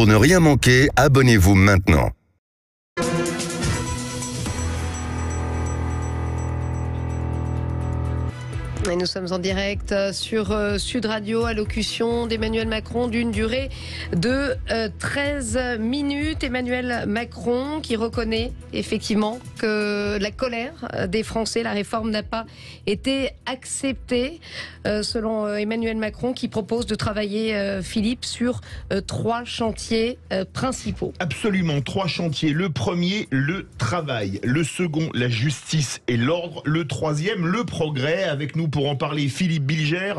Pour ne rien manquer, abonnez-vous maintenant. Et nous sommes en direct sur Sud Radio, allocution d'Emmanuel Macron d'une durée de 13 minutes. Emmanuel Macron qui reconnaît effectivement que la colère des Français, la réforme n'a pas été acceptée. Selon Emmanuel Macron qui propose de travailler, Philippe, sur 3 chantiers principaux. Absolument, 3 chantiers. Le premier, le travail. Le second, la justice et l'ordre. Le troisième, le progrès. Avec nous pour en parler, Philippe Bilger,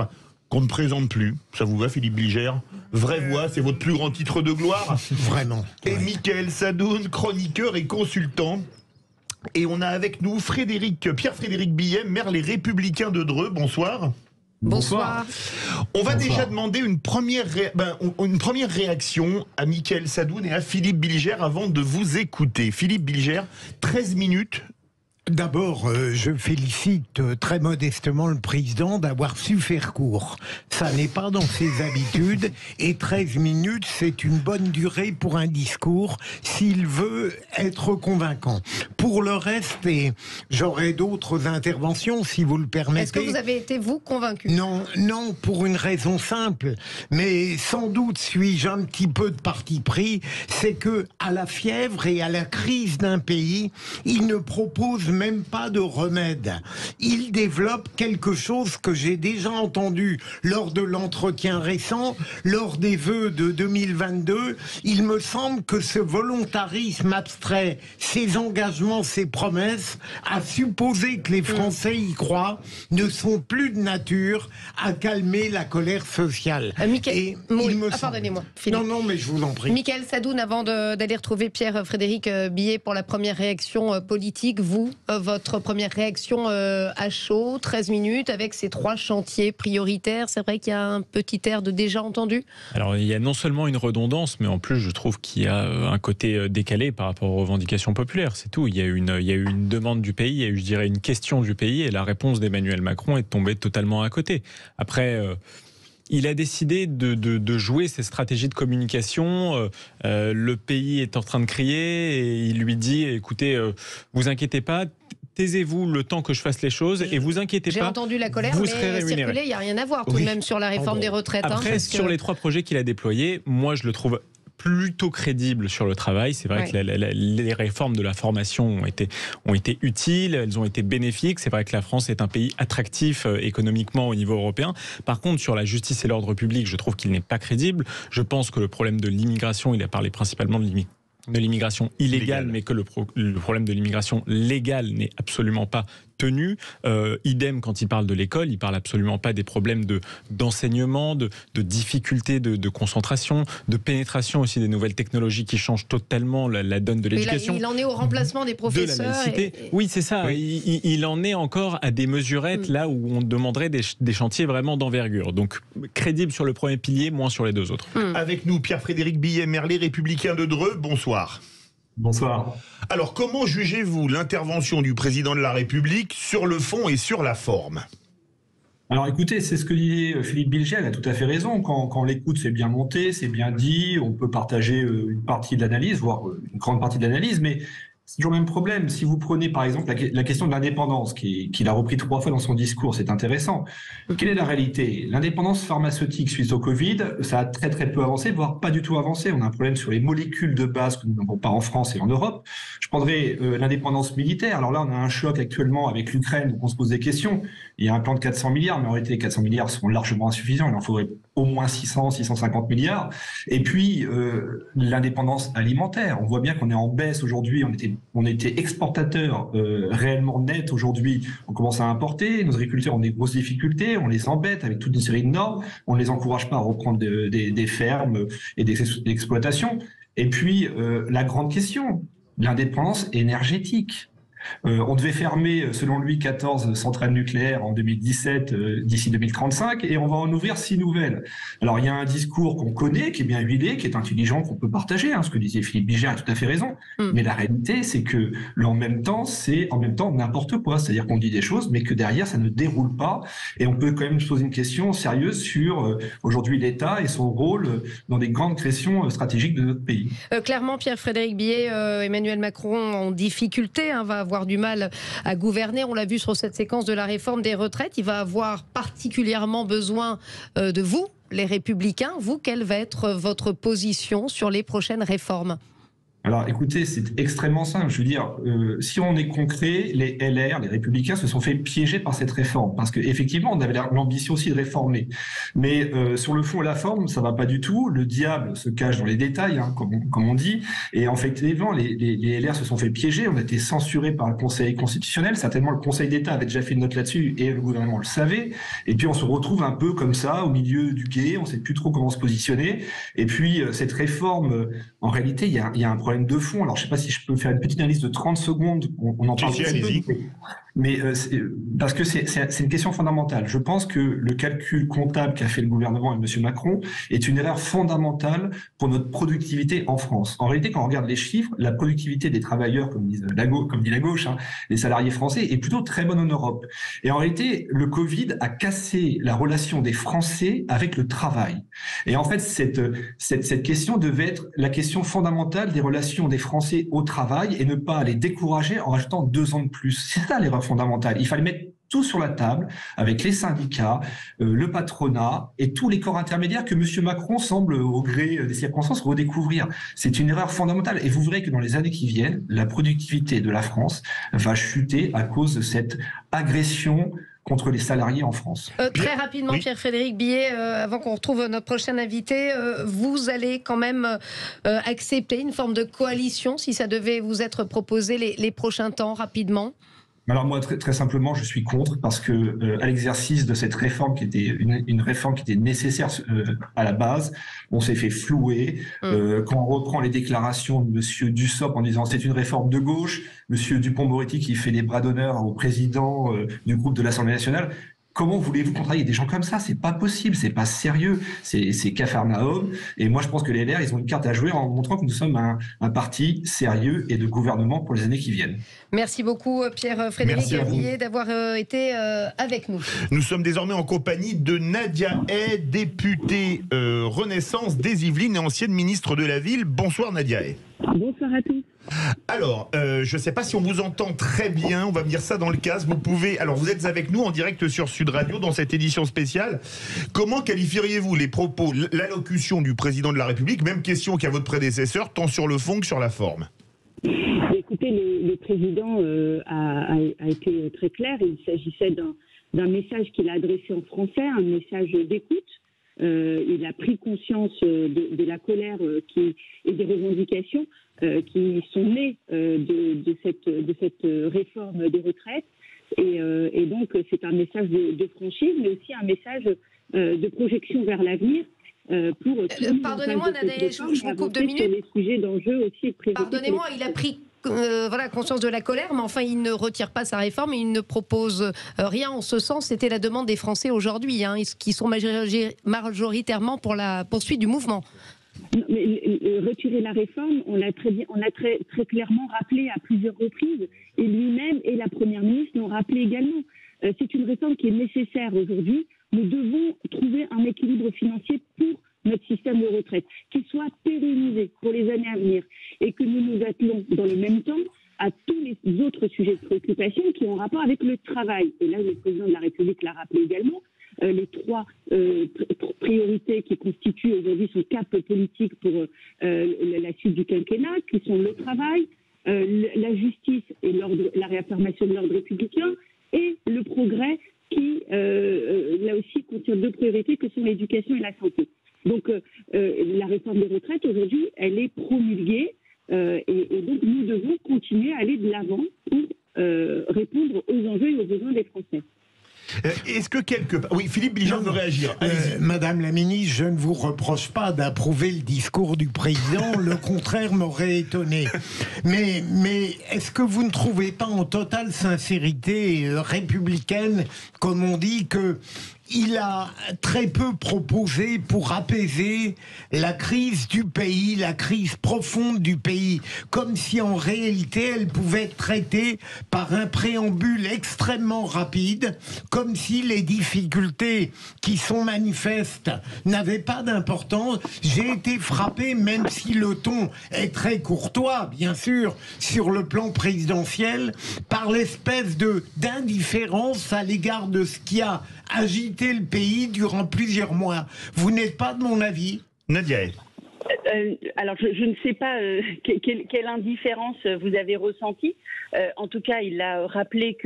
qu'on ne présente plus. Ça vous va, Philippe Bilger? Vraie voix, c'est votre plus grand titre de gloire. Vraiment. Et Mickaël Sadoun, chroniqueur et consultant. Et on a avec nous Pierre-Frédéric Billet, maire Les Républicains de Dreux. Bonsoir. Bonsoir. On va déjà demander une première réaction à Mickaël Sadoun et à Philippe Bilger avant de vous écouter. Philippe Bilger, 13 minutes. D'abord, je félicite très modestement le président d'avoir su faire court. Ça n'est pas dans ses habitudes et 13 minutes, c'est une bonne durée pour un discours s'il veut être convaincant. Pour le reste, et j'aurai d'autres interventions si vous le permettez. Est-ce que vous avez été, vous, convaincu? Non, pour une raison simple, mais sans doute suis-je un petit peu de parti pris, c'est que à la fièvre et à la crise d'un pays, il ne propose même pas de remède. Il développe quelque chose que j'ai déjà entendu lors de l'entretien récent, lors des vœux de 2022. Il me semble que ce volontarisme abstrait, ces engagements, ces promesses, à supposer que les Français y croient, ne sont plus de nature à calmer la colère sociale. Pardonnez-moi. Non, mais je vous en prie. Mickaël Sadoun, avant d'aller retrouver Pierre-Frédéric Billet pour la première réaction politique, votre première réaction à chaud, 13 minutes, avec ces 3 chantiers prioritaires, c'est vrai qu'il y a un petit air de déjà entendu? Alors il y a non seulement une redondance, mais en plus je trouve qu'il y a un côté décalé par rapport aux revendications populaires, c'est tout. Il y a eu une demande du pays, il y a eu, je dirais, une question du pays, et la réponse d'Emmanuel Macron est tombée totalement à côté. Après... il a décidé de jouer ses stratégies de communication. Le pays est en train de crier et il lui dit, écoutez, vous inquiétez pas, taisez-vous le temps que je fasse les choses et vous inquiétez pas. J'ai entendu la colère, vous mais serez rémunéré. circuler, il n'y a rien à voir tout de même sur la réforme des retraites. Après, sur les 3 projets qu'il a déployés, moi je le trouve plutôt crédible sur le travail. C'est vrai que les réformes de la formation ont été utiles, elles ont été bénéfiques. C'est vrai que la France est un pays attractif économiquement au niveau européen. Par contre, sur la justice et l'ordre public, je trouve qu'il n'est pas crédible. Je pense que le problème de l'immigration, il a parlé principalement de l'immigration illégale, mais que le problème de l'immigration légale n'est absolument pas tenu. Idem quand il parle de l'école, il parle absolument pas des problèmes d'enseignement, de difficultés de concentration, de pénétration aussi des nouvelles technologies qui changent totalement la donne de l'éducation. Il en est au remplacement des professeurs. De la laïcité. Oui, c'est ça. Oui. Il en est encore à des mesurettes là où on demanderait des chantiers vraiment d'envergure. Donc crédible sur le premier pilier, moins sur les 2 autres. Avec nous, Pierre-Frédéric Billet, maire Les Républicains de Dreux. Bonsoir. Bonsoir. Alors, comment jugez-vous l'intervention du président de la République sur le fond et sur la forme? Alors écoutez, c'est ce que dit Philippe Bilger, il a tout à fait raison. Quand on l'écoute, c'est bien monté, c'est bien dit, on peut partager une partie de l'analyse, voire une grande partie de l'analyse, mais c'est toujours le même problème. Si vous prenez par exemple la question de l'indépendance, qu'il a repris 3 fois dans son discours, c'est intéressant. Quelle est la réalité? L'indépendance pharmaceutique suite au Covid, ça a très très peu avancé, voire pas du tout avancé. On a un problème sur les molécules de base que nous n'avons pas en France et en Europe. Je prendrai l'indépendance militaire. Alors là, on a un choc actuellement avec l'Ukraine, où on se pose des questions. Il y a un plan de 400 milliards, mais en réalité, les 400 milliards sont largement insuffisants. Il en faudrait au moins 600, 650 milliards. Et puis, l'indépendance alimentaire. On voit bien qu'on est en baisse aujourd'hui. On était exportateur réellement net. Aujourd'hui, on commence à importer. Nos agriculteurs ont des grosses difficultés. On les embête avec toute une série de normes. On ne les encourage pas à reprendre des fermes et des exploitations. Et puis, la grande question, l'indépendance énergétique. On devait fermer, selon lui, 14 centrales nucléaires en 2017, d'ici 2035, et on va en ouvrir 6 nouvelles. Alors, il y a un discours qu'on connaît, qui est bien huilé, qui est intelligent, qu'on peut partager. Ce que disait Philippe Bilger a tout à fait raison. Mais la réalité, c'est que en même temps, c'est en même temps n'importe quoi. C'est-à-dire qu'on dit des choses, mais que derrière, ça ne déroule pas. Et on peut quand même se poser une question sérieuse sur aujourd'hui l'État et son rôle dans des grandes questions stratégiques de notre pays. Clairement, Pierre-Frédéric Billet, Emmanuel Macron en difficulté, va avoir du mal à gouverner. On l'a vu sur cette séquence de la réforme des retraites. Il va avoir particulièrement besoin de vous, les Républicains. Vous, quelle va être votre position sur les prochaines réformes ? Alors écoutez, c'est extrêmement simple. Je veux dire, si on est concret, les LR, les Républicains se sont fait piéger par cette réforme. Parce qu'effectivement, on avait l'ambition aussi de réformer. Mais sur le fond et la forme, ça va pas du tout. Le diable se cache dans les détails, comme on dit. Et en fait, effectivement, les LR se sont fait piéger. On a été censurés par le Conseil constitutionnel. Certainement, le Conseil d'État avait déjà fait une note là-dessus et le gouvernement le savait. Et puis, on se retrouve un peu comme ça, au milieu du gué. On sait plus trop comment se positionner. Et puis, cette réforme, en réalité, il y a un problème de fond. Alors, je ne sais pas si je peux faire une petite analyse de 30 secondes. On en parle mais parce que c'est une question fondamentale. Je pense que le calcul comptable qu'a fait le gouvernement et M. Macron est une erreur fondamentale pour notre productivité en France. En réalité, quand on regarde les chiffres, la productivité des travailleurs, comme dit la gauche, les salariés français, est plutôt très bonne en Europe. Et en réalité, le Covid a cassé la relation des Français avec le travail. Et en fait, cette question devait être la question fondamentale des relations des Français au travail et ne pas les décourager en rajoutant 2 ans de plus. C'est ça l'erreur fondamentale. Il fallait mettre tout sur la table avec les syndicats, le patronat et tous les corps intermédiaires que M. Macron semble, au gré des circonstances, redécouvrir. C'est une erreur fondamentale. Et vous verrez que dans les années qui viennent, la productivité de la France va chuter à cause de cette agression contre les salariés en France. Très rapidement, oui. Pierre-Frédéric Billet, avant qu'on retrouve notre prochain invité, vous allez quand même accepter une forme de coalition si ça devait vous être proposé les prochains temps, rapidement ? Alors moi, très simplement, je suis contre parce que à l'exercice de cette réforme qui était une réforme qui était nécessaire à la base, on s'est fait flouer. Quand on reprend les déclarations de Monsieur Dussopt en disant c'est une réforme de gauche, Monsieur Dupond-Moretti qui fait des bras d'honneur au président du groupe de l'Assemblée nationale. Comment voulez-vous contrarier des gens comme ça ? C'est pas possible, c'est pas sérieux, c'est Capharnaüm. Et moi, je pense que les LR, ils ont une carte à jouer en montrant que nous sommes un parti sérieux et de gouvernement pour les années qui viennent. Merci beaucoup, Pierre-Frédéric Billet, d'avoir été avec nous. Nous sommes désormais en compagnie de Nadia Hay, députée Renaissance des Yvelines et ancienne ministre de la Ville. Bonsoir Nadia Hay. Bonsoir à tous. Alors, je ne sais pas si on vous entend très bien, on va me dire ça dans le casque. Vous êtes avec nous en direct sur Sud Radio dans cette édition spéciale. Comment qualifieriez-vous les propos, l'allocution du président de la République? Même question qu'à votre prédécesseur, tant sur le fond que sur la forme. Écoutez, le président a été très clair. Il s'agissait d'un message qu'il a adressé en français, un message d'écoute. Il a pris conscience de la colère et des revendications qui sont nées de cette réforme des retraites. Et donc, c'est un message de franchise, mais aussi un message de projection vers l'avenir. Pardonnez-moi, Nadia, je vous coupe 2 minutes. Les sujets d'enjeu aussi. Pardonnez-moi, il a pris conscience de la colère, mais enfin, il ne retire pas sa réforme, il ne propose rien en ce sens. C'était la demande des Français aujourd'hui, qui sont majoritairement pour la poursuite du mouvement. Non, mais retirer la réforme, on l'a très clairement rappelé à plusieurs reprises, et lui-même et la Première ministre l'ont rappelé également. C'est une réforme qui est nécessaire aujourd'hui. Nous devons trouver un équilibre financier pour notre système de retraite, qui soit pérennisé pour les années à venir, et que nous nous attelons dans le même temps à tous les autres sujets de préoccupation qui ont rapport avec le travail. Et là, le président de la République l'a rappelé également, les 3 priorités qui constituent aujourd'hui son cap politique pour la suite du quinquennat, qui sont le travail, la justice et la réaffirmation de l'ordre républicain, et le progrès qui, là aussi, contient 2 priorités que sont l'éducation et la santé. Donc, la réforme des retraites, aujourd'hui, elle est promulguée et donc nous devons continuer à aller de l'avant pour répondre aux enjeux et aux besoins des Français. Est-ce que quelque part... Oui, Philippe Bilger veut réagir. Madame la ministre, je ne vous reproche pas d'approuver le discours du président, le contraire m'aurait étonné. Mais est-ce que vous ne trouvez pas en totale sincérité républicaine, comme on dit, que il a très peu proposé pour apaiser la crise du pays, la crise profonde du pays, comme si en réalité elle pouvait être traitée par un préambule extrêmement rapide, comme si les difficultés qui sont manifestes n'avaient pas d'importance. J'ai été frappé, même si le ton est très courtois, bien sûr, sur le plan présidentiel, par l'espèce d'indifférence à l'égard de ce qui a agité le pays durant plusieurs mois. Vous n'êtes pas de mon avis? Nadia. Alors, je ne sais pas quelle indifférence vous avez ressentie. En tout cas, il a rappelé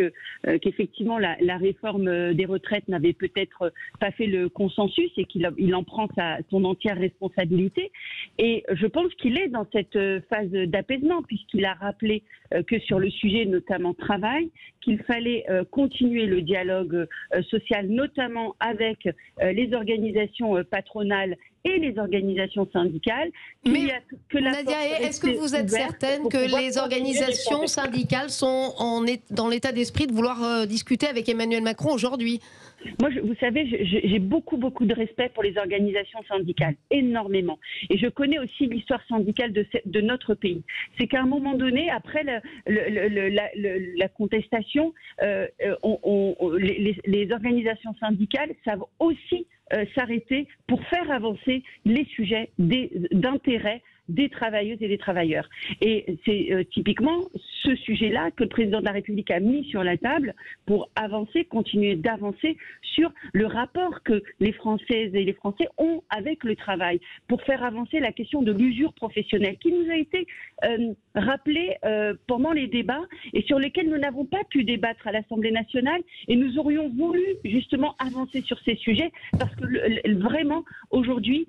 qu'effectivement, la réforme des retraites n'avait peut-être pas fait le consensus et qu'il en prend son entière responsabilité. Et je pense qu'il est dans cette phase d'apaisement, puisqu'il a rappelé que sur le sujet, notamment travail, qu'il fallait continuer le dialogue social, notamment avec les organisations patronales et les organisations syndicales. Mais Nadia, est-ce que vous êtes certaine que les organisations syndicales sont dans l'état d'esprit de vouloir discuter avec Emmanuel Macron aujourd'hui? Moi, vous savez, j'ai beaucoup de respect pour les organisations syndicales, énormément. Et je connais aussi l'histoire syndicale de notre pays. C'est qu'à un moment donné, après la contestation, les organisations syndicales savent aussi s'arrêter pour faire avancer les sujets d'intérêt des travailleuses et des travailleurs. Et c'est typiquement ce sujet-là que le président de la République a mis sur la table pour avancer, continuer d'avancer sur le rapport que les Françaises et les Français ont avec le travail, pour faire avancer la question de l'usure professionnelle qui nous a été rappelée pendant les débats et sur lesquels nous n'avons pas pu débattre à l'Assemblée nationale, et nous aurions voulu justement avancer sur ces sujets parce que vraiment aujourd'hui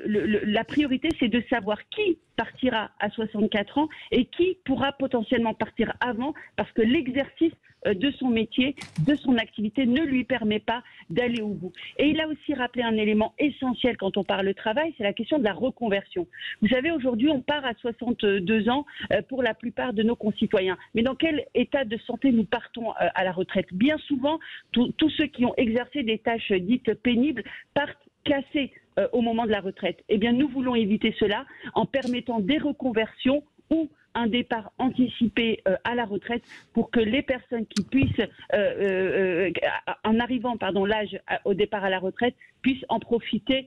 la priorité c'est de savoir qui partira à 64 ans et qui pourra potentiellement partir avant parce que l'exercice de son métier, de son activité ne lui permet pas d'aller au bout. Et il a aussi rappelé un élément essentiel quand on parle de travail, c'est la question de la reconversion. Vous savez, aujourd'hui, on part à 62 ans pour la plupart de nos concitoyens. Mais dans quel état de santé nous partons à la retraite? Bien souvent, tous ceux qui ont exercé des tâches dites pénibles partent cassés au moment de la retraite. Eh bien, nous voulons éviter cela en permettant des reconversions ou un départ anticipé à la retraite pour que les personnes qui puissent, en arrivant l'âge au départ à la retraite, puissent en profiter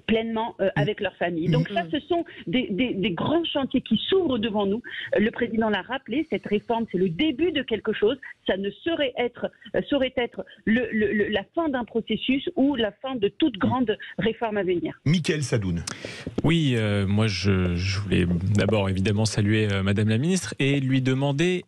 pleinement avec leur famille. Donc ça, ce sont des grands chantiers qui s'ouvrent devant nous. Le président l'a rappelé, cette réforme, c'est le début de quelque chose. Ça ne saurait être la fin d'un processus ou la fin de toute grande réforme à venir. Mickaël Sadoun. Oui, moi je voulais d'abord évidemment saluer Madame la Ministre et lui demander,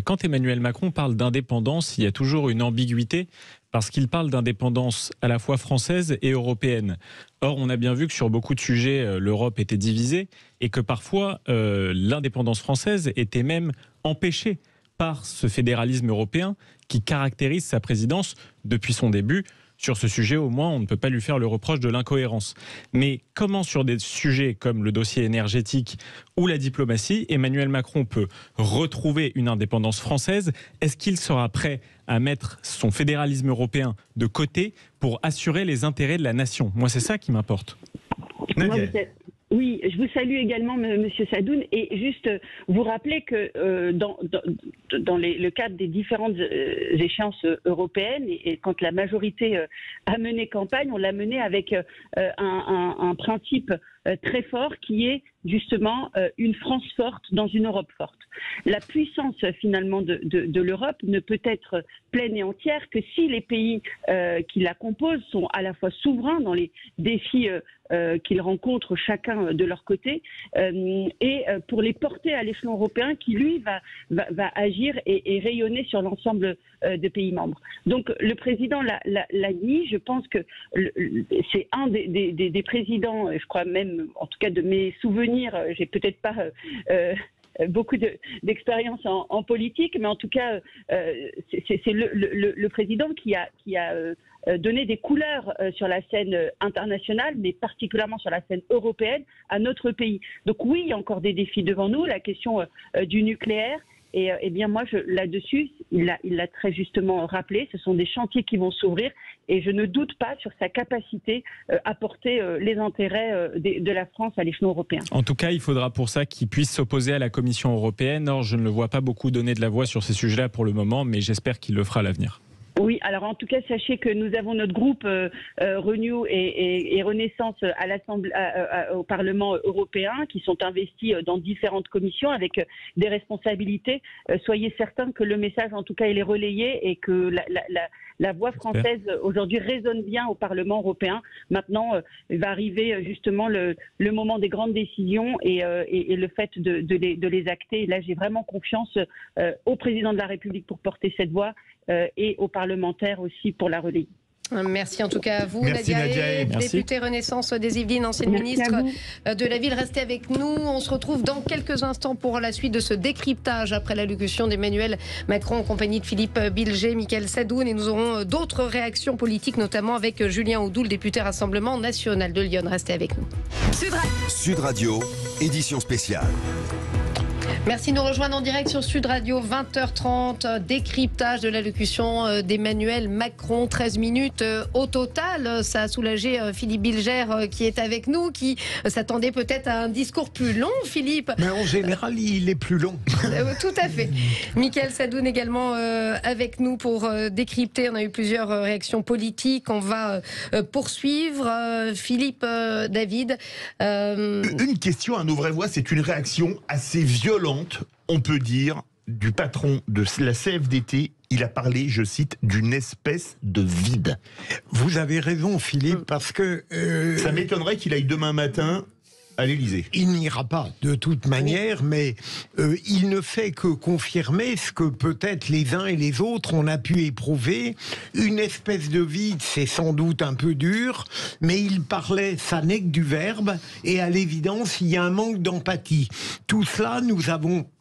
quand Emmanuel Macron parle d'indépendance, il y a toujours une ambiguïté, parce qu'il parle d'indépendance à la fois française et européenne. Or, on a bien vu que sur beaucoup de sujets, l'Europe était divisée et que parfois, l'indépendance française était même empêchée par ce fédéralisme européen qui caractérise sa présidence depuis son début. Sur ce sujet, au moins, on ne peut pas lui faire le reproche de l'incohérence. Mais comment, sur des sujets comme le dossier énergétique ou la diplomatie, Emmanuel Macron peut retrouver une indépendance française? Est-ce qu'il sera prêt à mettre son fédéralisme européen de côté pour assurer les intérêts de la nation? Moi, c'est ça qui m'importe. Oui, je vous salue également, Monsieur Sadoun, et juste vous rappeler que dans le cadre des différentes échéances européennes, et quand la majorité a mené campagne, on l'a mené avec un principe très fort qui est justement une France forte dans une Europe forte. La puissance finalement de l'Europe ne peut être pleine et entière que si les pays qui la composent sont à la fois souverains dans les défis qu'ils rencontrent chacun de leur côté et pour les porter à l'échelon européen qui lui va agir et rayonner sur l'ensemble des pays membres. Donc le président l'a dit, je pense que c'est un des présidents, je crois même en tout cas de mes souvenirs, j'ai peut-être pas beaucoup d'expérience en politique, mais en tout cas, c'est le président qui a donné des couleurs sur la scène internationale, mais particulièrement sur la scène européenne, à notre pays. Donc oui, il y a encore des défis devant nous, la question du nucléaire. Et bien moi, là-dessus, il l'a très justement rappelé, ce sont des chantiers qui vont s'ouvrir et je ne doute pas sur sa capacité à porter les intérêts de la France à l'échelon européen. En tout cas, il faudra pour ça qu'il puisse s'opposer à la Commission européenne. Or, je ne le vois pas beaucoup donner de la voix sur ces sujets-là pour le moment, mais j'espère qu'il le fera à l'avenir. Oui, alors en tout cas, sachez que nous avons notre groupe Renew et Renaissance à l'Assemblée, au Parlement européen, qui sont investis dans différentes commissions avec des responsabilités. Soyez certains que le message, en tout cas, il est relayé et que la voix française aujourd'hui résonne bien au Parlement européen. Maintenant, il va arriver justement le moment des grandes décisions et le fait de les acter. Et là, j'ai vraiment confiance au président de la République pour porter cette voix et aux parlementaires aussi pour la relayer. Merci en tout cas à vous, Merci, Nadia, Nadia. députée Renaissance des Yvelines, ancienne ministre de la Ville. Restez avec nous. On se retrouve dans quelques instants pour la suite de ce décryptage après l'allocution d'Emmanuel Macron en compagnie de Philippe Bilger, Mickaël Sadoun. Et nous aurons d'autres réactions politiques, notamment avec Julien Audoul, député Rassemblement National de Lyon. Restez avec nous. Sud Radio, édition spéciale. Merci de nous rejoindre en direct sur Sud Radio, 20h30, décryptage de l'allocution d'Emmanuel Macron, 13 minutes au total. Ça a soulagé Philippe Bilger qui est avec nous, qui s'attendait peut-être à un discours plus long, Philippe. Mais en général, il est plus long. Tout à fait. Mickaël Sadoun également avec nous pour décrypter. On a eu plusieurs réactions politiques. On va poursuivre. Philippe, David. Une question à nos vraies voix, c'est une réaction assez violente, on peut dire, du patron de la CFDT. Il a parlé, je cite, d'une espèce de vide. Vous avez raison, Philippe, parce que... Ça m'étonnerait qu'il aille demain matin à l'Élysée. Il n'ira pas de toute manière, mais il ne fait que confirmer ce que peut-être les uns et les autres on a pu éprouver. Une espèce de vide, c'est sans doute un peu dur, mais il parlait, ça n'est que du verbe, et à l'évidence, il y a un manque d'empathie. Tout cela,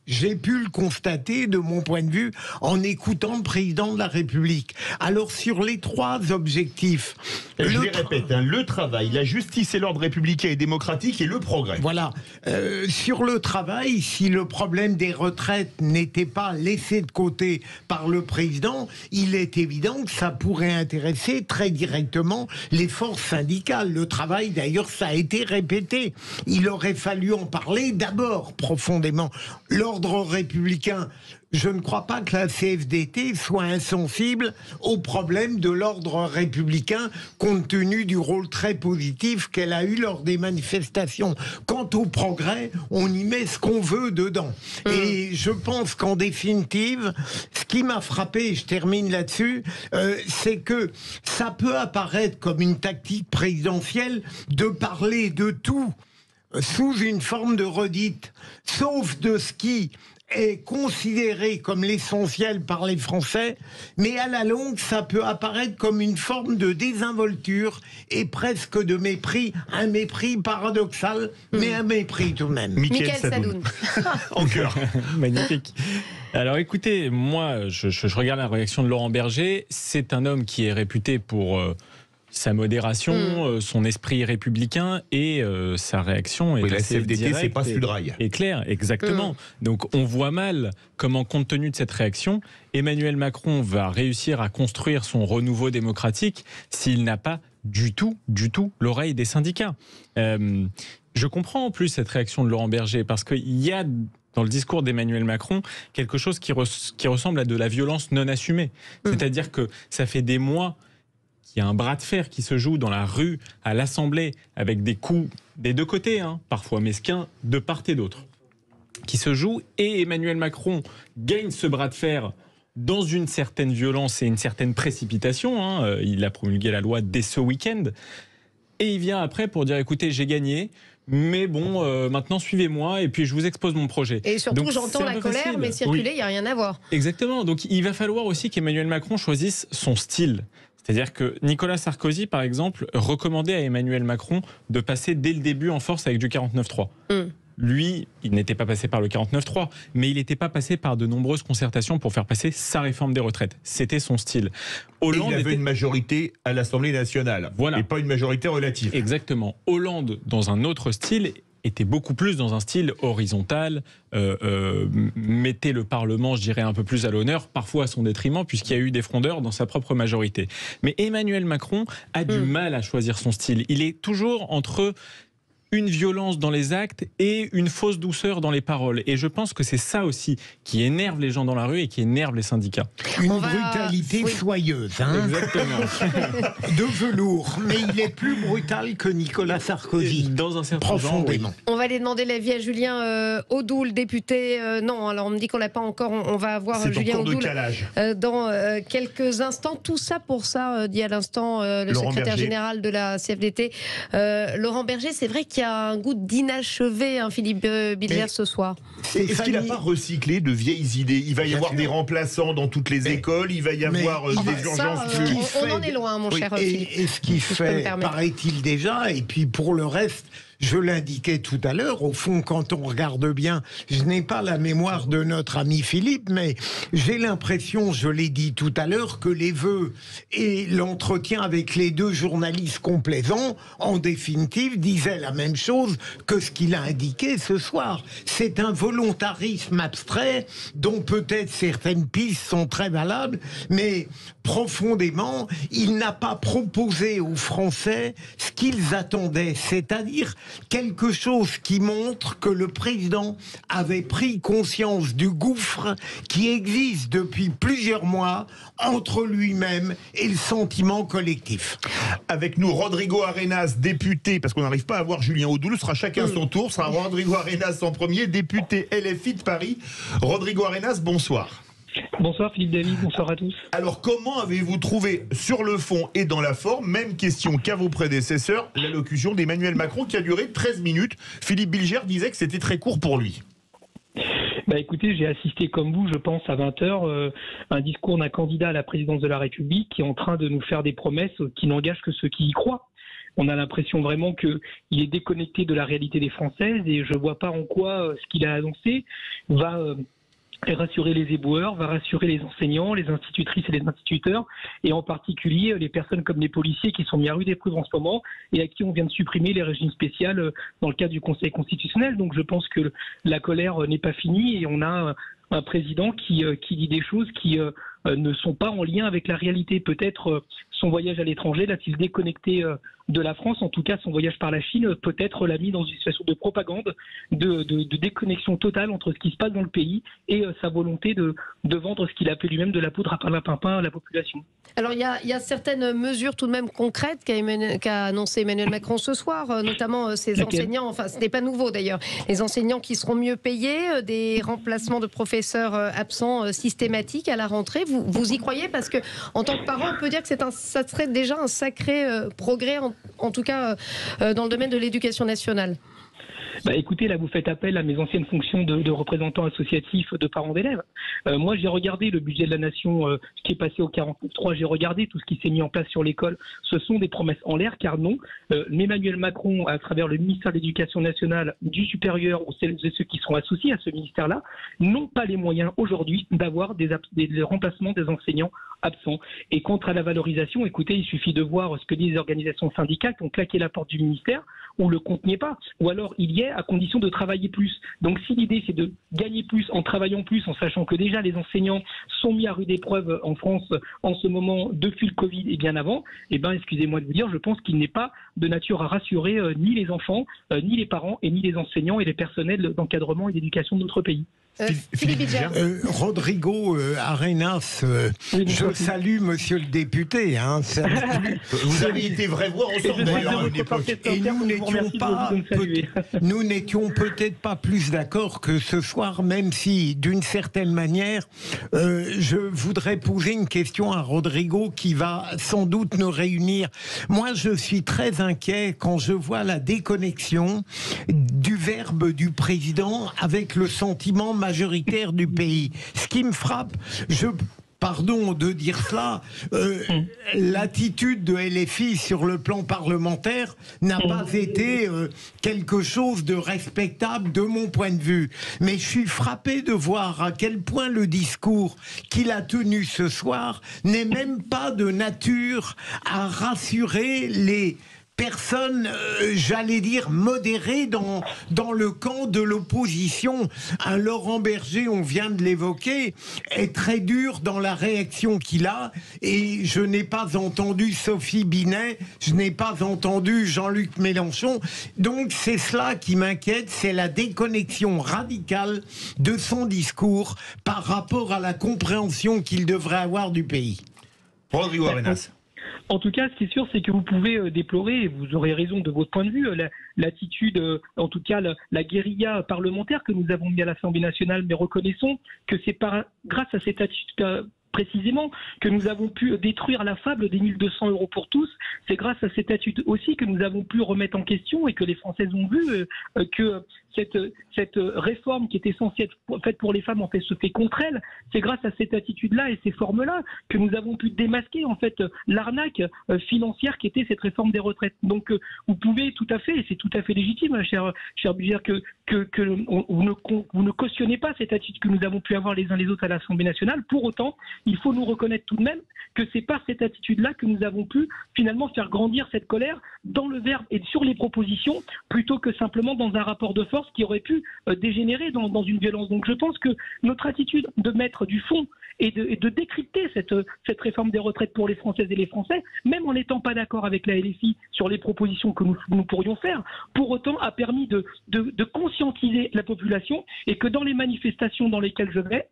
j'ai pu le constater de mon point de vue en écoutant le président de la République. Alors sur les trois objectifs... Je les répète, le travail, la justice et l'ordre républicain et démocratique et le progrès. Voilà. Sur le travail, si le problème des retraites n'était pas laissé de côté par le président, il est évident que ça pourrait intéresser très directement les forces syndicales. Le travail, d'ailleurs, ça a été répété. Il aurait fallu en parler d'abord profondément. L'ordre républicain, je ne crois pas que la CFDT soit insensible au problème de l'ordre républicain compte tenu du rôle très positif qu'elle a eu lors des manifestations. Quant au progrès, on y met ce qu'on veut dedans. Et je pense qu'en définitive, ce qui m'a frappé, et je termine là-dessus, c'est que ça peut apparaître comme une tactique présidentielle de parler de tout sous une forme de redite, sauf de ce qui est considéré comme l'essentiel par les Français, mais à la longue, ça peut apparaître comme une forme de désinvolture et presque de mépris, un mépris paradoxal, mais un mépris tout de même. Mickaël Sadoun. En cœur. Magnifique. Alors écoutez, moi, je regarde la réaction de Laurent Berger. C'est un homme qui est réputé pour... sa modération, son esprit républicain et sa réaction est assez CFDT, directe c'est pas Sudrail. et claire, exactement. Donc on voit mal comment, compte tenu de cette réaction, Emmanuel Macron va réussir à construire son renouveau démocratique s'il n'a pas du tout l'oreille des syndicats. Je comprends en plus cette réaction de Laurent Berger parce qu'il y a dans le discours d'Emmanuel Macron quelque chose qui ressemble à de la violence non assumée. C'est-à-dire que ça fait des mois qu'il y a un bras de fer qui se joue dans la rue, à l'Assemblée, avec des coups des deux côtés, parfois mesquins, de part et d'autre, qui se joue. Et Emmanuel Macron gagne ce bras de fer dans une certaine violence et une certaine précipitation. Il a promulgué la loi dès ce week-end. Et il vient après pour dire, écoutez, j'ai gagné, mais bon, maintenant suivez-moi et puis je vous expose mon projet. Et surtout, donc, j'entends la colère, facile. mais circuler, il n'y a rien à voir. Exactement. Donc il va falloir aussi qu'Emmanuel Macron choisisse son style. C'est-à-dire que Nicolas Sarkozy, par exemple, recommandait à Emmanuel Macron de passer dès le début en force avec du 49.3. lui, il n'était pas passé par le 49.3, mais il n'était pas passé par de nombreuses concertations pour faire passer sa réforme des retraites. C'était son style. Hollande il avait une majorité à l'Assemblée nationale, et pas une majorité relative. Exactement. Hollande, dans un autre style, était beaucoup plus dans un style horizontal, mettait le Parlement, je dirais, un peu plus à l'honneur, parfois à son détriment, puisqu'il y a eu des frondeurs dans sa propre majorité. Mais Emmanuel Macron a du mal à choisir son style. Il est toujours entre une violence dans les actes et une fausse douceur dans les paroles. Et je pense que c'est ça aussi qui énerve les gens dans la rue et qui énerve les syndicats. Une brutalité soyeuse, hein. Exactement. De velours. Mais il est plus brutal que Nicolas Sarkozy. Dans un certain profondément. On va aller demander l'avis à Julien Audoul, député. Non, alors on me dit qu'on l'a pas encore. On va avoir Julien Audoul dans quelques instants. Tout ça pour ça, dit à l'instant le secrétaire général de la CFDT, Laurent Berger. C'est vrai qu'il y a un goût d'inachevé, hein, Philippe Bilger, ce soir. Est-ce qu'il n'a pas recyclé de vieilles idées? Il va y avoir des remplaçants dans toutes les écoles, il va y avoir des urgences plus... On en est loin, mon cher Philippe. Et ce qui fait, paraît-il déjà, et puis pour le reste... Je l'indiquais tout à l'heure, au fond, quand on regarde bien, je n'ai pas la mémoire de notre ami Philippe, mais j'ai l'impression, je l'ai dit tout à l'heure, que les vœux et l'entretien avec les deux journalistes complaisants, en définitive, disaient la même chose que ce qu'il a indiqué ce soir. C'est un volontarisme abstrait dont peut-être certaines pistes sont très valables, mais profondément, il n'a pas proposé aux Français ce qu'ils attendaient, c'est-à-dire quelque chose qui montre que le président avait pris conscience du gouffre qui existe depuis plusieurs mois entre lui-même et le sentiment collectif. Avec nous, Rodrigo Arenas, député, parce qu'on n'arrive pas à voir Julien Audoul, ce sera chacun son tour, ce sera Rodrigo Arenas en premier, député LFI de Paris. Rodrigo Arenas, bonsoir. Bonsoir Philippe David, bonsoir à tous. Alors comment avez-vous trouvé sur le fond et dans la forme, même question qu'à vos prédécesseurs, l'allocution d'Emmanuel Macron qui a duré 13 minutes. Philippe Bilger disait que c'était très court pour lui. Écoutez, j'ai assisté comme vous, je pense, à 20h, un discours d'un candidat à la présidence de la République qui est en train de nous faire des promesses qui n'engagent que ceux qui y croient. On a l'impression vraiment qu'il est déconnecté de la réalité des Françaises et je ne vois pas en quoi ce qu'il a annoncé va... rassurer les éboueurs, va rassurer les enseignants, les institutrices et les instituteurs, et en particulier les personnes comme les policiers qui sont mis à rude épreuve en ce moment et à qui on vient de supprimer les régimes spéciaux dans le cadre du Conseil constitutionnel. Donc je pense que la colère n'est pas finie et on a un président qui dit des choses qui ne sont pas en lien avec la réalité. Peut-être son voyage à l'étranger l'a-t-il déconnecté de la France. En tout cas, son voyage par la Chine peut-être l'a mis dans une situation de propagande, de déconnexion totale entre ce qui se passe dans le pays et sa volonté de vendre ce qu'il appelait lui-même de la poudre à perlimpinpin à la population. Alors il y a certaines mesures tout de même concrètes qu'a annoncé Emmanuel Macron ce soir, notamment ces enseignants, enfin ce n'est pas nouveau d'ailleurs, les enseignants qui seront mieux payés, des remplacements de professeurs absents systématiques à la rentrée. Vous y croyez? Parce que en tant que parent, on peut dire que ça serait déjà un sacré progrès, en tout cas dans le domaine de l'éducation nationale. Écoutez, là, vous faites appel à mes anciennes fonctions de représentant associatif de parents d'élèves. Moi, j'ai regardé le budget de la nation, ce qui est passé au 49.3, j'ai regardé tout ce qui s'est mis en place sur l'école. Ce sont des promesses en l'air, car non, Emmanuel Macron, à travers le ministère de l'Éducation nationale, du supérieur ou celles et ceux qui sont associés à ce ministère-là, n'ont pas les moyens aujourd'hui d'avoir des remplacements des enseignants absents. Et quant à la valorisation, écoutez, il suffit de voir ce que disent les organisations syndicales qui ont claqué la porte du ministère, ou le compte n'y est pas, ou alors il y est à condition de travailler plus. Donc si l'idée c'est de gagner plus en travaillant plus, en sachant que déjà les enseignants sont mis à rude épreuve en France en ce moment depuis le Covid et bien avant, excusez-moi de vous dire, je pense qu'il n'est pas de nature à rassurer ni les enfants, ni les parents et ni les enseignants et les personnels d'encadrement et d'éducation de notre pays. Philippe Bilger. Rodrigo Arenas, je salue monsieur le député. Hein, vous avez été vraie voix ensemble d'ailleurs à une époque. Et nous n'étions peut-être pas plus d'accord que ce soir, même si d'une certaine manière, je voudrais poser une question à Rodrigo qui va sans doute nous réunir. Moi, je suis très inquiet quand je vois la déconnexion du verbe du président avec le sentiment majoritaire du pays. Ce qui me frappe, pardon de dire cela, l'attitude de LFI sur le plan parlementaire n'a pas été quelque chose de respectable de mon point de vue. Mais je suis frappé de voir à quel point le discours qu'il a tenu ce soir n'est même pas de nature à rassurer les personnes, j'allais dire, modérées dans le camp de l'opposition. Un Laurent Berger, on vient de l'évoquer, est très dur dans la réaction qu'il a, et je n'ai pas entendu Sophie Binet, je n'ai pas entendu Jean-Luc Mélenchon. Donc c'est cela qui m'inquiète, c'est la déconnexion radicale de son discours par rapport à la compréhension qu'il devrait avoir du pays. Rodrigo Arenas. En tout cas, ce qui est sûr, c'est que vous pouvez déplorer, et vous aurez raison de votre point de vue, l'attitude, en tout cas la guérilla parlementaire que nous avons mis à l'Assemblée nationale, mais reconnaissons que c'est grâce à cette attitude précisément que nous avons pu détruire la fable des 1200 € pour tous. C'est grâce à cette attitude aussi que nous avons pu remettre en question et que les Françaises ont vu que cette réforme qui était censée être faite pour les femmes en fait se fait contre elles. C'est grâce à cette attitude-là et ces formes-là que nous avons pu démasquer en fait l'arnaque financière qui était cette réforme des retraites. Donc vous pouvez tout à fait, et c'est tout à fait légitime, cher Bullière, que vous ne cautionnez pas cette attitude que nous avons pu avoir les uns les autres à l'Assemblée nationale. Pour autant, il faut nous reconnaître tout de même que c'est par cette attitude-là que nous avons pu finalement faire grandir cette colère dans le verbe et sur les propositions, plutôt que simplement dans un rapport de force qui aurait pu dégénérer dans une violence. Donc je pense que notre attitude de mettre du fond et de décrypter cette réforme des retraites pour les Françaises et les Français, même en n'étant pas d'accord avec la LFI sur les propositions que nous pourrions faire, pour autant a permis de conscientiser la population, et que dans les manifestations dans lesquelles je vais,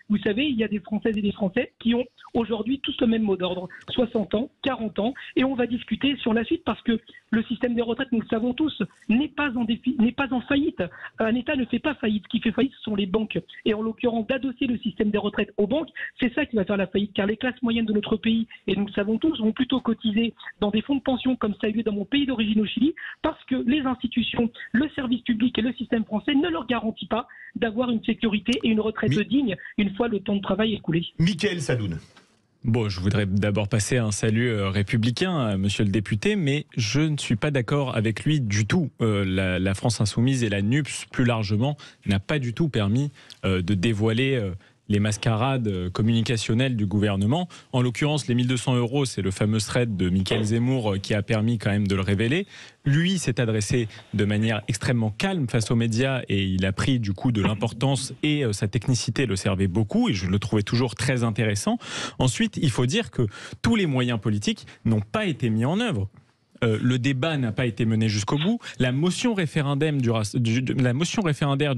vous savez, il y a des Françaises et des Français qui ont aujourd'hui tous le même mot d'ordre, 60 ans, 40 ans, et on va discuter sur la suite, parce que le système des retraites, nous le savons tous, n'est pas en faillite. Un État ne fait pas faillite. Ce qui fait faillite, ce sont les banques. Et en l'occurrence, d'adosser le système des retraites aux banques, c'est ça qui va faire la faillite, car les classes moyennes de notre pays, et nous le savons tous, vont plutôt cotiser dans des fonds de pension comme ça a eu lieu dans mon pays d'origine au Chili, parce que les institutions, le service public et le système français ne leur garantit pas d'avoir une sécurité et une retraite digne une fois le temps de travail écoulé. Mickaël Sadoun. Bon, je voudrais d'abord passer un salut républicain, monsieur le député, mais je ne suis pas d'accord avec lui du tout. La France Insoumise et la NUPS, plus largement, n'a pas du tout permis de dévoiler les mascarades communicationnelles du gouvernement. En l'occurrence, les 1200 €, c'est le fameux thread de Mickaël Zemmour qui a permis quand même de le révéler. Lui s'est adressé de manière extrêmement calme face aux médias, et il a pris du coup de l'importance, et sa technicité le servait beaucoup, et je le trouvais toujours très intéressant. Ensuite, il faut dire que tous les moyens politiques n'ont pas été mis en œuvre. Le débat n'a pas été mené jusqu'au bout. La motion référendaire du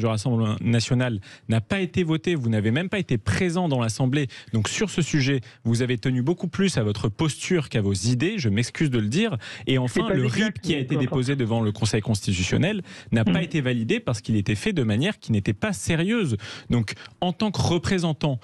Rassemblement national n'a pas été votée. Vous n'avez même pas été présent dans l'Assemblée. Donc sur ce sujet, vous avez tenu beaucoup plus à votre posture qu'à vos idées. Je m'excuse de le dire. Et enfin, le RIP qui a été déposé devant le Conseil constitutionnel n'a pas été validé parce qu'il était fait de manière qui n'était pas sérieuse. Donc en tant que représentant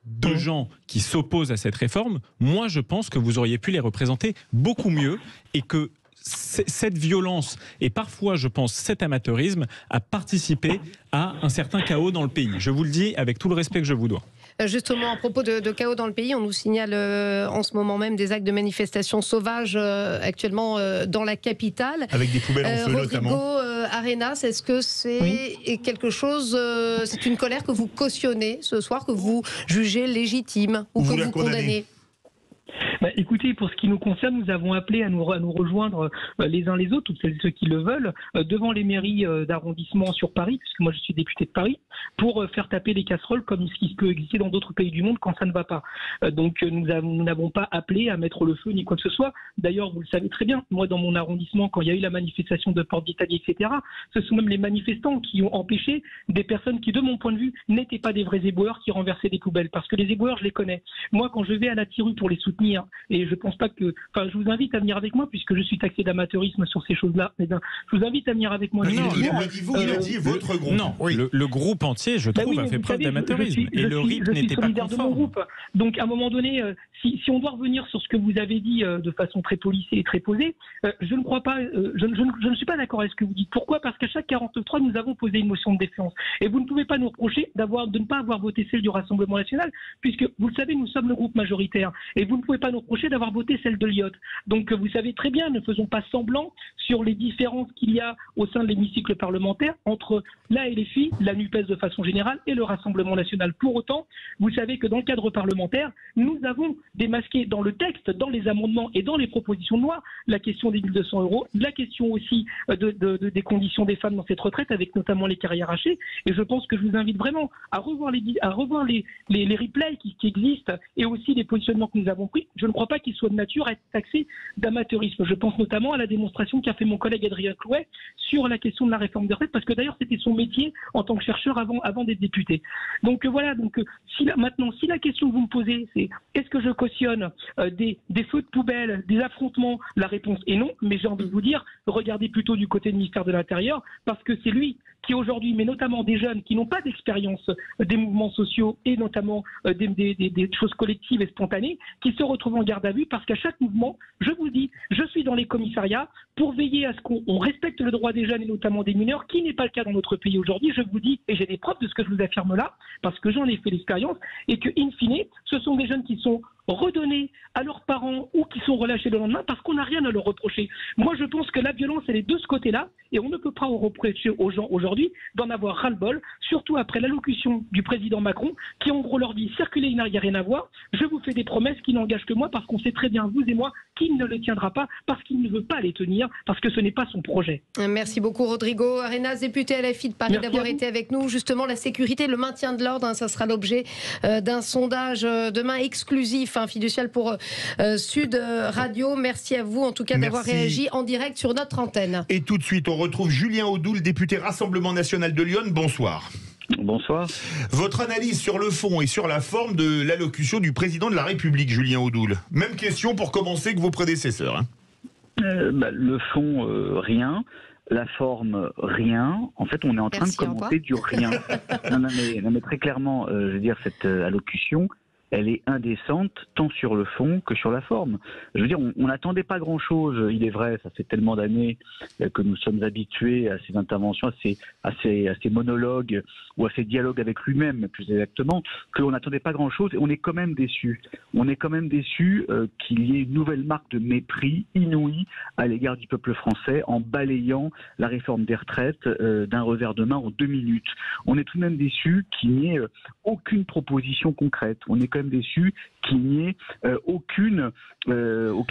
de gens qui s'opposent à cette réforme, moi je pense que vous auriez pu les représenter beaucoup mieux, et que cette violence et parfois je pense cet amateurisme a participé à un certain chaos dans le pays. Je vous le dis avec tout le respect que je vous dois. Justement, à propos de chaos dans le pays, on nous signale en ce moment même des actes de manifestation sauvages actuellement dans la capitale. Avec des poubelles en feu notamment. Rodrigo Arenas, est-ce que c'est quelque chose, c'est une colère que vous cautionnez ce soir, que vous jugez légitime ou que vous condamnez? Écoutez, pour ce qui nous concerne, nous avons appelé à nous rejoindre les uns les autres, toutes celles et ceux qui le veulent, devant les mairies d'arrondissement sur Paris, puisque moi je suis député de Paris, pour faire taper les casseroles comme ce qui peut exister dans d'autres pays du monde quand ça ne va pas. Donc nous n'avons pas appelé à mettre le feu ni quoi que ce soit. D'ailleurs, vous le savez très bien, moi dans mon arrondissement, quand il y a eu la manifestation de Porte d'Italie, etc., ce sont même les manifestants qui ont empêché des personnes qui, de mon point de vue, n'étaient pas des vrais éboueurs qui renversaient des poubelles. Parce que les éboueurs, je les connais. Moi, quand je vais à la Tirue pour les soutenir, et je pense pas que... Enfin, je vous invite à venir avec moi, puisque je suis taxé d'amateurisme sur ces choses-là. Je vous invite à venir avec moi. Il a dit votre groupe. Non, oui. le groupe entier, je trouve, a fait preuve d'amateurisme. Et le RIP n'était pas conforme. Donc, à un moment donné, si on doit revenir sur ce que vous avez dit de façon très policée et très posée, je ne crois pas, je ne suis pas d'accord avec ce que vous dites. Pourquoi ? Parce qu'à chaque 49.3, nous avons posé une motion de défiance. Et vous ne pouvez pas nous reprocher de ne pas avoir voté celle du Rassemblement national, puisque, vous le savez, nous sommes le groupe majoritaire. Et vous ne pouvez pas nous reprocher d'avoir voté celle de Lyotte. Donc, vous savez très bien, ne faisons pas semblant sur les différences qu'il y a au sein de l'hémicycle parlementaire entre la LFI, la NUPES de façon générale, et le Rassemblement national. Pour autant, vous savez que dans le cadre parlementaire, nous avons démasqué dans le texte, dans les amendements et dans les propositions de loi, la question des 1 200 €, la question aussi des conditions des femmes dans cette retraite, avec notamment les carrières hachées. Et je pense que je vous invite vraiment à revoir les replays qui existent et aussi les positionnements que nous avons pris. Je ne crois pas qu'ils soient de nature à être taxés d'amateurisme. Je pense notamment à la démonstration qu'a fait mon collègue Adrien Clouet sur la question de la réforme des retraites, parce que d'ailleurs c'était son métier en tant que chercheur avant d'être député. Donc voilà, si la question que vous me posez, c'est est-ce que je cautionne des feux de poubelle, des affrontements, la réponse est non, mais j'ai envie de vous dire, regardez plutôt du côté du ministère de l'Intérieur, parce que c'est lui qui aujourd'hui, mais notamment des jeunes qui n'ont pas d'expérience des mouvements sociaux et notamment des choses collectives et spontanées, qui se retrouvent en garde à vue parce qu'à chaque mouvement, je vous dis, je suis dans les commissariats pour veiller à ce qu'on respecte le droit des jeunes et notamment des mineurs, qui n'est pas le cas dans notre pays aujourd'hui. Je vous dis, et j'ai des preuves de ce que je vous affirme là, parce que j'en ai fait l'expérience, et que, in fine, ce sont des jeunes qui sont redonnés à leurs parents ou qui sont relâchés le lendemain parce qu'on n'a rien à leur reprocher. Moi, je pense que la violence, elle est de ce côté-là et on ne peut pas reprocher aux gens aujourd'hui d'en avoir ras-le-bol, surtout après l'allocution du président Macron qui, en gros, leur dit « circuler, il n'y a rien à voir, je vous fais des promesses qui n'engagent que moi parce qu'on sait très bien, vous et moi, qu'il ne les tiendra pas parce qu'il ne veut pas les tenir, parce que ce n'est pas son projet. » Merci beaucoup Rodrigo Arenas, député à LFI de Paris, d'avoir été avec nous. Justement, la sécurité, le maintien de l'ordre, ça sera l'objet d'un sondage demain exclusif, fiducial pour Sud Radio. Merci à vous en tout cas d'avoir réagi en direct sur notre antenne. Et tout de suite, on retrouve Julien Audoul, député Rassemblement national de Lyon. Bonsoir. Bonsoir. Votre analyse sur le fond et sur la forme de l'allocution du président de la République, Julien Audoul. Même question pour commencer que vos prédécesseurs. Le fond, rien. La forme, rien. En fait, on est en train de commenter du rien. non, mais très clairement, je veux dire, cette allocution, elle est indécente tant sur le fond que sur la forme. Je veux dire, on n'attendait pas grand-chose, il est vrai, ça fait tellement d'années que nous sommes habitués à ces interventions, à ces monologues ou à ces dialogues avec lui-même, plus exactement, qu'on n'attendait pas grand-chose et on est quand même déçus. On est quand même déçus qu'il y ait une nouvelle marque de mépris inouïe à l'égard du peuple français en balayant la réforme des retraites d'un revers de main en 2 minutes. On est tout de même déçus qu'il n'y ait aucune proposition concrète. On est quand même déçu qu'il n'y ait aucun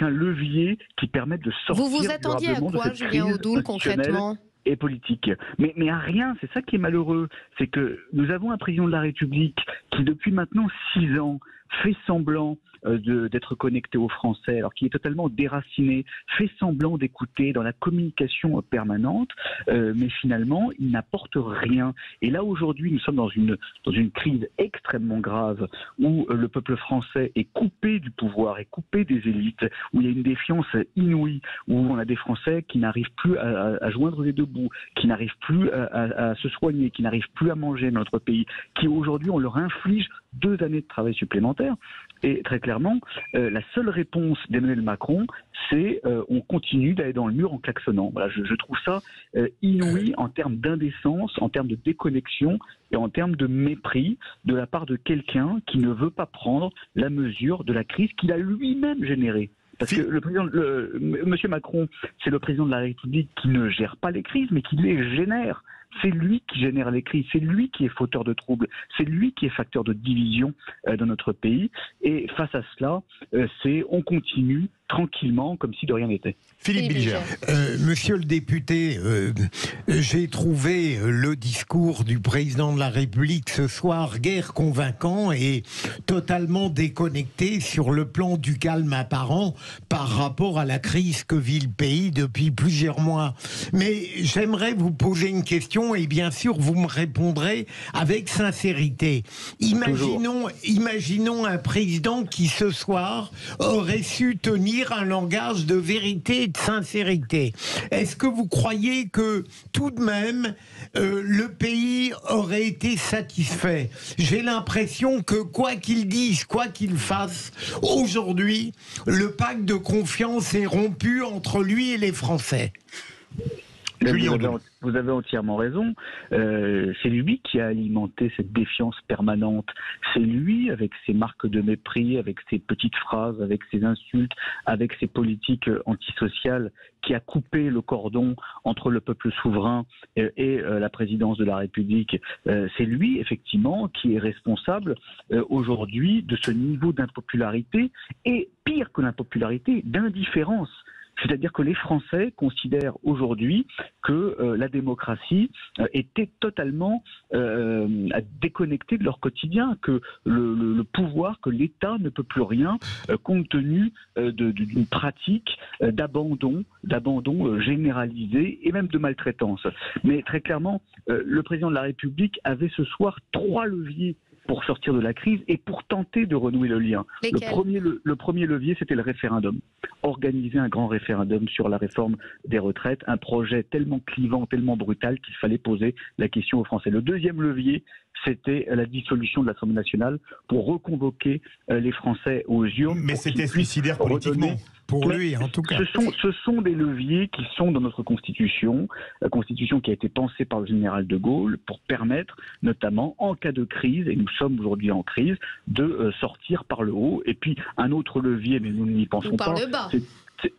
levier qui permette de sortir. Vous vous attendiez à quoi, Julien Audoul, concrètement ? Et politique. Mais à rien, c'est ça qui est malheureux. C'est que nous avons un président de la République qui, depuis maintenant 6 ans, fait semblant d'être connecté aux Français, alors qu'il est totalement déraciné, fait semblant d'écouter dans la communication permanente, mais finalement, il n'apporte rien. Et là, aujourd'hui, nous sommes dans une crise extrêmement grave, où le peuple français est coupé du pouvoir, est coupé des élites, où il y a une défiance inouïe, où on a des Français qui n'arrivent plus à joindre les deux bouts, qui n'arrivent plus à se soigner, qui n'arrivent plus à manger dans notre pays, qui aujourd'hui, on leur inflige 2 années de travail supplémentaires. Et très clairement, la seule réponse d'Emmanuel Macron, c'est on continue d'aller dans le mur en klaxonnant. Voilà, je trouve ça inouï en termes d'indécence, en termes de déconnexion et en termes de mépris de la part de quelqu'un qui ne veut pas prendre la mesure de la crise qu'il a lui-même générée. Parce que Monsieur Macron, c'est le président de la République qui ne gère pas les crises, mais qui les génère. C'est lui qui génère les crises, c'est lui qui est fauteur de troubles, c'est lui qui est facteur de division dans notre pays. Et face à cela, on continue tranquillement, comme si de rien n'était. Philippe Bilger. Monsieur le député, j'ai trouvé le discours du président de la République ce soir guère convaincant et totalement déconnecté sur le plan du calme apparent par rapport à la crise que vit le pays depuis plusieurs mois. Mais j'aimerais vous poser une question et bien sûr vous me répondrez avec sincérité. Imaginons un président qui ce soir aurait su tenir un langage de vérité et de sincérité. Est-ce que vous croyez que tout de même le pays aurait été satisfait. J'ai l'impression que quoi qu'il dise, quoi qu'il fasse, aujourd'hui, le pacte de confiance est rompu entre lui et les Français. Vous avez entièrement raison. C'est lui qui a alimenté cette défiance permanente. C'est lui, avec ses marques de mépris, avec ses petites phrases, avec ses insultes, avec ses politiques antisociales, qui a coupé le cordon entre le peuple souverain et la présidence de la République. C'est lui, effectivement, qui est responsable aujourd'hui de ce niveau d'impopularité et, pire que l'impopularité, d'indifférence. C'est-à-dire que les Français considèrent aujourd'hui que la démocratie était totalement déconnectée de leur quotidien, que le pouvoir, que l'État ne peut plus rien compte tenu d'une pratique d'abandon généralisé et même de maltraitance. Mais très clairement, le président de la République avait ce soir 3 leviers pour sortir de la crise et pour tenter de renouer le lien. Le premier levier, c'était le référendum. Organiser un grand référendum sur la réforme des retraites, un projet tellement clivant, tellement brutal qu'il fallait poser la question aux Français. Le deuxième levier, c'était la dissolution de l'Assemblée nationale pour reconvoquer les Français aux urnes. Mais c'était suicidaire politiquement. Pour lui, en tout cas. Ce sont des leviers qui sont dans notre Constitution, la Constitution qui a été pensée par le général de Gaulle pour permettre, notamment en cas de crise, et nous sommes aujourd'hui en crise, de sortir par le haut. Et puis un autre levier, mais nous n'y pensons pas.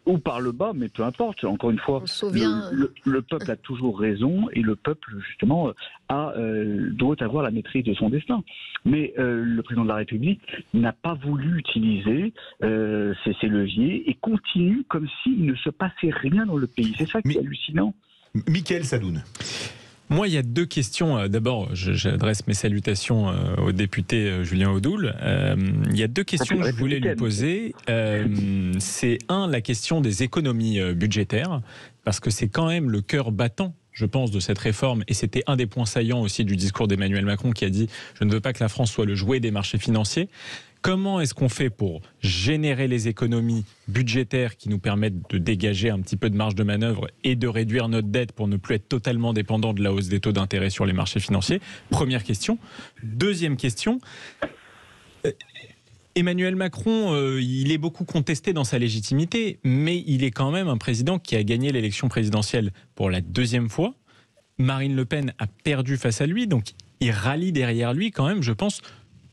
Ou par le bas, mais peu importe. Encore une fois, le peuple a toujours raison et le peuple, justement, doit avoir la maîtrise de son destin. Mais le président de la République n'a pas voulu utiliser ces leviers et continue comme s'il ne se passait rien dans le pays. C'est ça qui est hallucinant. Mickaël Sadoun. Moi, il y a 2 questions. D'abord, j'adresse mes salutations au député Julien Audoul. Il y a 2 questions que je voulais lui poser. C'est la question des économies budgétaires, parce que c'est quand même le cœur battant, je pense, de cette réforme. Et c'était un des points saillants aussi du discours d'Emmanuel Macron qui a dit « Je ne veux pas que la France soit le jouet des marchés financiers ». Comment est-ce qu'on fait pour générer les économies budgétaires qui nous permettent de dégager un petit peu de marge de manœuvre et de réduire notre dette pour ne plus être totalement dépendant de la hausse des taux d'intérêt sur les marchés financiers? Première question. Deuxième question. Emmanuel Macron, il est beaucoup contesté dans sa légitimité, mais il est quand même un président qui a gagné l'élection présidentielle pour la 2e fois. Marine Le Pen a perdu face à lui, donc il rallie derrière lui quand même, je pense,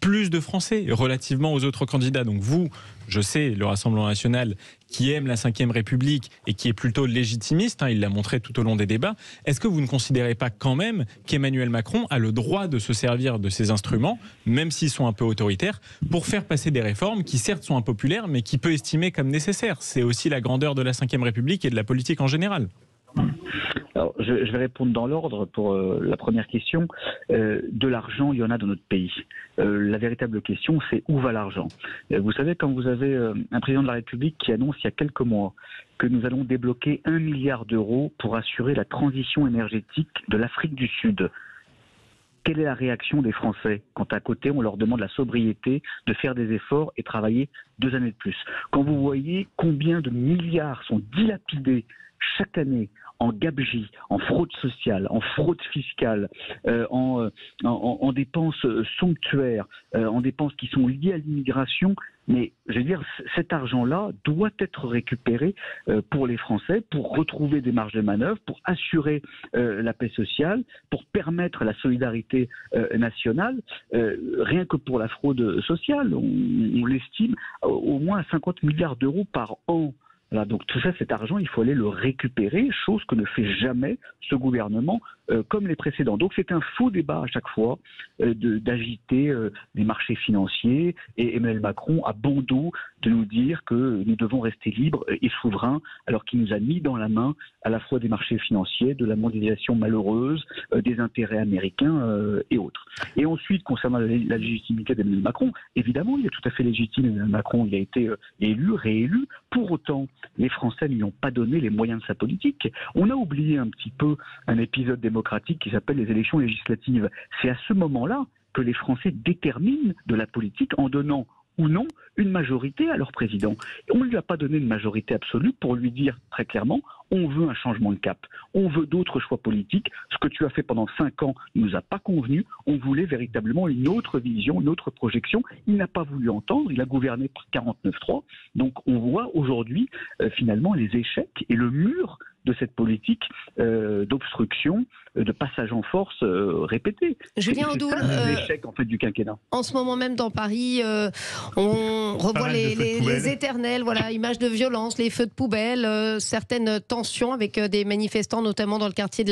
plus de Français relativement aux autres candidats. Donc vous, je sais, le Rassemblement national qui aime la Ve République et qui est plutôt légitimiste, il l'a montré tout au long des débats, est-ce que vous ne considérez pas quand même qu'Emmanuel Macron a le droit de se servir de ces instruments, même s'ils sont un peu autoritaires, pour faire passer des réformes qui certes sont impopulaires, mais qui peut estimer comme nécessaires? C'est aussi la grandeur de la Ve République et de la politique en général. Alors, je vais répondre dans l'ordre pour la première question. De l'argent, il y en a dans notre pays. La véritable question, c'est où va l'argent? Vous savez, quand vous avez un président de la République qui annonce il y a quelques mois que nous allons débloquer 1 milliard d'euros pour assurer la transition énergétique de l'Afrique du Sud, quelle est la réaction des Français quand à côté on leur demande la sobriété, de faire des efforts et travailler 2 années de plus? Quand vous voyez combien de milliards sont dilapidés chaque année en gabegie, en fraude sociale, en fraude fiscale, en dépenses somptuaires, en dépenses qui sont liées à l'immigration, mais je veux dire, cet argent-là doit être récupéré pour les Français, pour retrouver des marges de manœuvre, pour assurer la paix sociale, pour permettre la solidarité nationale, rien que pour la fraude sociale, on l'estime au moins à 50 milliards d'euros par an. Voilà, donc tout ça, cet argent, il faut aller le récupérer, chose que ne fait jamais ce gouvernement comme les précédents. Donc c'est un faux débat à chaque fois d'agiter les marchés financiers, et Emmanuel Macron a bon dos de nous dire que nous devons rester libres et souverains, alors qu'il nous a mis dans la main à la fois des marchés financiers, de la mondialisation malheureuse, des intérêts américains et autres. Et ensuite, concernant la légitimité d'Emmanuel Macron, évidemment, il est tout à fait légitime. Emmanuel Macron, il a été élu, réélu. Pour autant, les Français ne lui ont pas donné les moyens de sa politique. On a oublié un petit peu un épisode démocratique qui s'appelle les élections législatives. C'est à ce moment-là que les Français déterminent de la politique en donnant ou non une majorité à leur président. Et on ne lui a pas donné une majorité absolue pour lui dire très clairement, On veut un changement de cap. On veut d'autres choix politiques. Ce que tu as fait pendant 5 ans ne nous a pas convenu. On voulait véritablement une autre vision, une autre projection. Il n'a pas voulu entendre. Il a gouverné par 49-3. Donc on voit aujourd'hui finalement les échecs et le mur de cette politique d'obstruction, de passage en force répété. Julien Audoul, l'échec en fait du quinquennat. En ce moment même dans Paris, on revoit les éternelles images de violence, les feux de poubelle, certaines tensions avec des manifestants, notamment dans le quartier de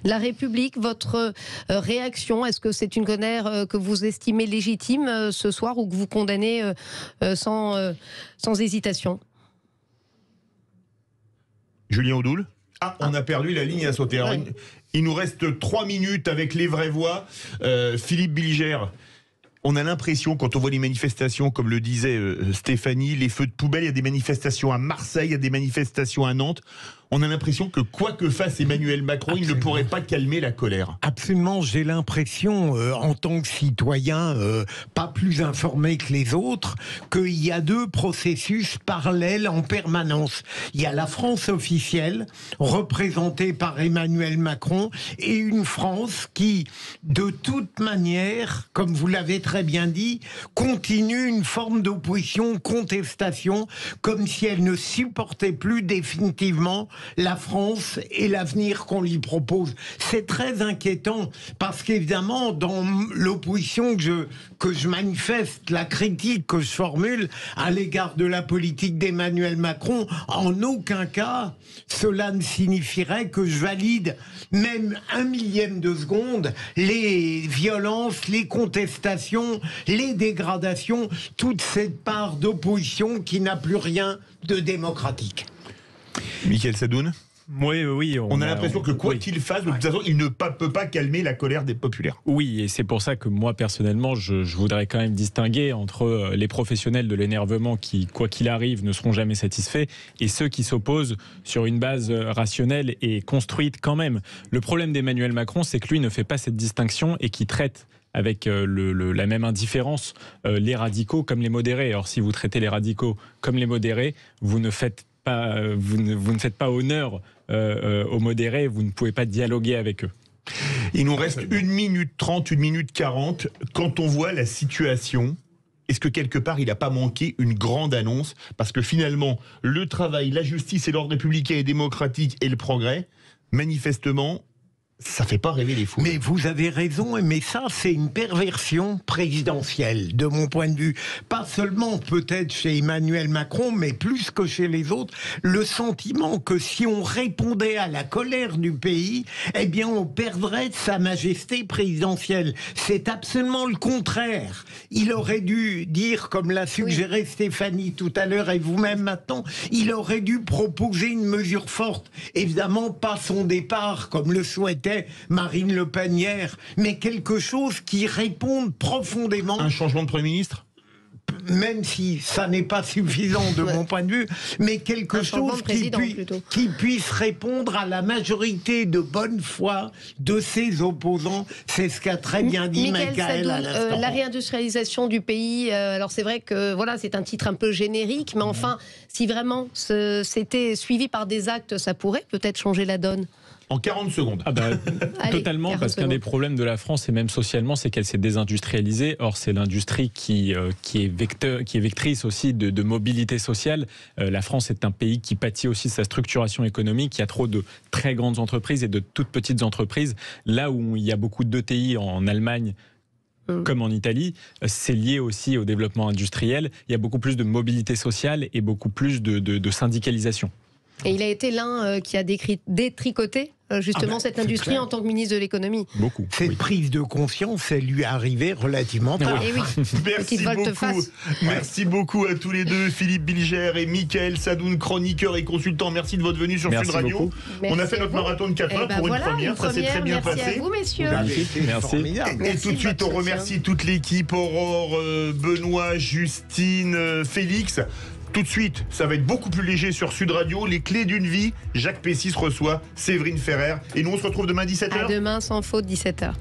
la République. Votre réaction, est-ce que c'est une colère que vous estimez légitime ce soir ou que vous condamnez sans hésitation? Julien Audoul. On a perdu la ligne à sauter. Alors, il nous reste 3 minutes avec les vraies voix. Philippe Bilger, on a l'impression, quand on voit les manifestations, comme le disait Stéphanie, les feux de poubelle, il y a des manifestations à Marseille, il y a des manifestations à Nantes. On a l'impression que quoi que fasse Emmanuel Macron, il ne pourrait pas calmer la colère. Absolument, j'ai l'impression, en tant que citoyen, pas plus informé que les autres, qu'il y a 2 processus parallèles en permanence. Il y a la France officielle, représentée par Emmanuel Macron, et une France qui, de toute manière, comme vous l'avez très bien dit, continue une forme d'opposition, contestation, comme si elle ne supportait plus définitivement la France et l'avenir qu'on lui propose. C'est très inquiétant parce qu'évidemment, dans l'opposition que je manifeste, la critique que je formule à l'égard de la politique d'Emmanuel Macron, en aucun cas, cela ne signifierait que je valide même 1/1000 de seconde les violences, les contestations, les dégradations, toute cette part d'opposition qui n'a plus rien de démocratique. Michael Sadoun. Oui. On a l'impression que quoi qu'il fasse, de toute façon, il ne peut pas calmer la colère des populaires. Oui, et c'est pour ça que moi, personnellement, je voudrais quand même distinguer entre les professionnels de l'énervement qui, quoi qu'il arrive, ne seront jamais satisfaits, et ceux qui s'opposent sur une base rationnelle et construite quand même. Le problème d'Emmanuel Macron, c'est que lui ne fait pas cette distinction et qui traite avec la même indifférence les radicaux comme les modérés. Or, si vous traitez les radicaux comme les modérés, vous ne faites pas honneur aux modérés, vous ne pouvez pas dialoguer avec eux. Il nous reste 1 minute 30, 1 minute 40. Quand on voit la situation, est-ce que quelque part il n'a pas manqué une grande annonce? Parce que finalement, le travail, la justice et l'ordre républicain et démocratique et le progrès, manifestement, ça fait pas rêver les fous. Mais vous avez raison, mais ça, c'est une perversion présidentielle, de mon point de vue. Pas seulement peut-être chez Emmanuel Macron, mais plus que chez les autres, le sentiment que si on répondait à la colère du pays, eh bien on perdrait sa majesté présidentielle. C'est absolument le contraire. Il aurait dû dire, comme l'a suggéré Stéphanie tout à l'heure et vous-même maintenant, il aurait dû proposer une mesure forte. Évidemment, pas son départ, comme le souhaitait Marine Le Pen hier, mais quelque chose qui réponde profondément. Un changement de Premier ministre ? Même si ça n'est pas suffisant de mon point de vue, mais quelque chose qui puisse répondre à la majorité de bonne foi de ses opposants. C'est ce qu'a très bien dit Michael à l'instant. La réindustrialisation du pays, alors c'est vrai que c'est un titre un peu générique, mais enfin, si vraiment c'était suivi par des actes, ça pourrait peut-être changer la donne. En 40 secondes. Totalement, parce qu'un des problèmes de la France, et même socialement, c'est qu'elle s'est désindustrialisée. Or, c'est l'industrie qui est vectrice aussi de mobilité sociale. La France est un pays qui pâtit aussi de sa structuration économique. Il y a trop de très grandes entreprises et de toutes petites entreprises. Là où il y a beaucoup d'ETI en Allemagne, comme en Italie, c'est lié aussi au développement industriel. Il y a beaucoup plus de mobilité sociale et beaucoup plus de syndicalisation. Et il a été l'un qui a détricoté justement cette industrie en tant que ministre de l'économie. Beaucoup. Cette prise de conscience, elle lui est arrivée relativement tard. Merci beaucoup à tous les deux, Philippe Bilger et Michael Sadoun, chroniqueur et consultant. Merci de votre venue sur Sud Radio. On a fait notre marathon de 4 heures pour une première. Ça s'est très bien passé. Merci à vous, messieurs. Merci. Et tout de suite, on remercie toute l'équipe, Aurore, Benoît, Justine, Félix. Tout de suite, ça va être beaucoup plus léger sur Sud Radio. Les clés d'une vie. Jacques Pessis reçoit Séverine Ferrer. Et nous, on se retrouve demain 17h. À demain, sans faute, 17h.